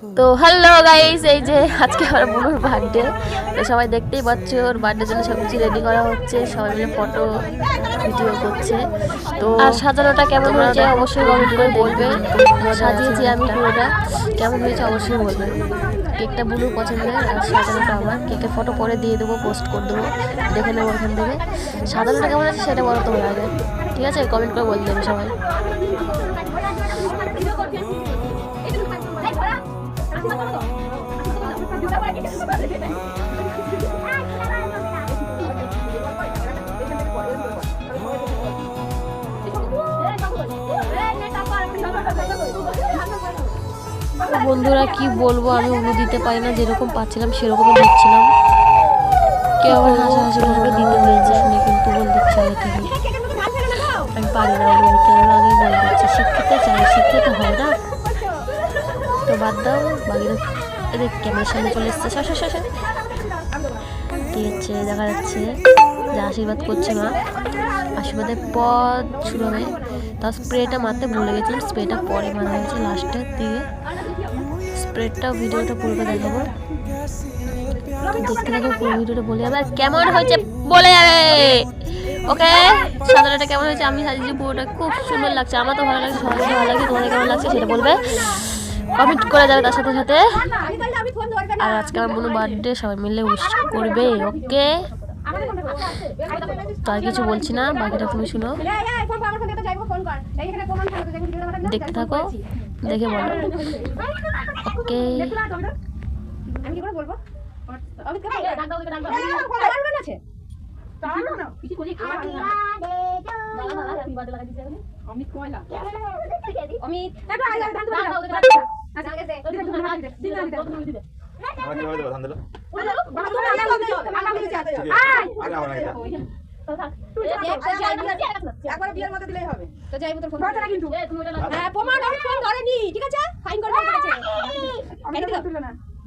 তো hello guys, এই যে আজকে আমার বোনের বার্থডে। তো সবাই দেখতেই পাচ্ছ, ওর বার্থডের জন্য সব কিছু রেডি করা হচ্ছে, সবাই মিলে ফটো ভিডিও করছে। তো আর সাজানোটা কেমন হয়েছে অবশ্যই কমেন্ট করে বলবে। সাজিয়েছি আমি পুরোটা, কেমন হয়েছে অবশ্যই বলবে। কেকটা বুলুর পছন্দের আর সাজানোটা আমার। কেকের ফটো পরে দিয়ে দেবো, পোস্ট করে দেবো, দেখে নেবো ওখান থেকে। সাজানোটা কেমন আছে সেটা বলো তোমার আগে, ঠিক আছে? কমেন্ট করে বলে দেবে সবাই। বন্ধুরা কি বলবো, আমি উলু দিতে পারি না, যেরকম পাচ্ছিলাম সেরকমই দিচ্ছিলাম। কেউ আবার হাসাহাসি করে দিতে হয়েছে শুনে কিন্তু বল দিচ্ছে আগে থেকে। আমি পারি না উলু দিতে, আগে বল দিচ্ছে। শিখতে চাই, শিখতে তো হবে না, তো বাদ দাও। বাকিরা এদের ক্যামেরার সামনে চলে এসছে, ঠিক আছে? দেখা যাচ্ছে যে আশীর্বাদ করছে মা। আশীর্বাদের পর শুরু হবে। তার স্প্রেটা মারতে ভুলে গেছিলাম, স্প্রেটা পরে মারা হয়েছে লাস্টের দিকে। স্প্রেটা ভিডিওটা পুরোটা দেখাবো, দেখতে থাকো পুরো ভিডিওটা, বলে যাবে আর কেমন হয়েছে বলে যাবে। ওকে, সাধারণটা কেমন হয়েছে আমি সাজিয়েছি পুরোটা, খুব সুন্দর লাগছে। আমার তো ভালো লাগছে, সবাই ভালো লাগছে। তোমাদের কেমন লাগছে সেটা বলবে, কমেন্ট করে যাবে তার সাথে সাথে। আর আজকে আমার বোনের বার্থডে, সবাই মিলে উইশ করবে, ওকে? তো আর কিছু বলছি না, বাকিটা তুমি শুনো, দেখতে থাকো, দেখে বলো, ওকে? আমি কি করে বলবো?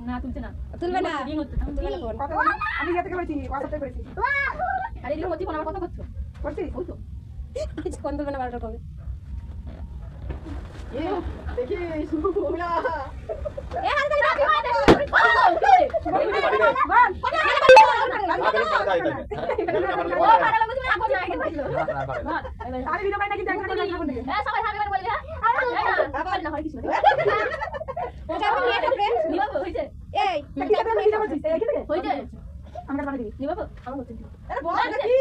না তুলছে না, তুলবে না, আমি যেতে করেছি, WhatsApp করেছি। আরে এদিকে হচ্ছে কোন, আমার কথা করছো করছি, ওই তো কোন তুলবে না, 12টা কবে এ দেখি শুনুলা এ হাত ধরে রাখি মার দেখো আমি ভিডিও বানাই নাকি দেখ না এখন থেকে এ সবাই হাবি বলে হ্যাঁ আবার না হয় কিছু না ওটা আমি এটা ফ্রেন্ড নিবাবো হইছে এই তাকে আমরা ভিডিও করছিস এই কি হইছে আমরা বানাই দিবি নিবাবো আমার করতে আরে বল নাকি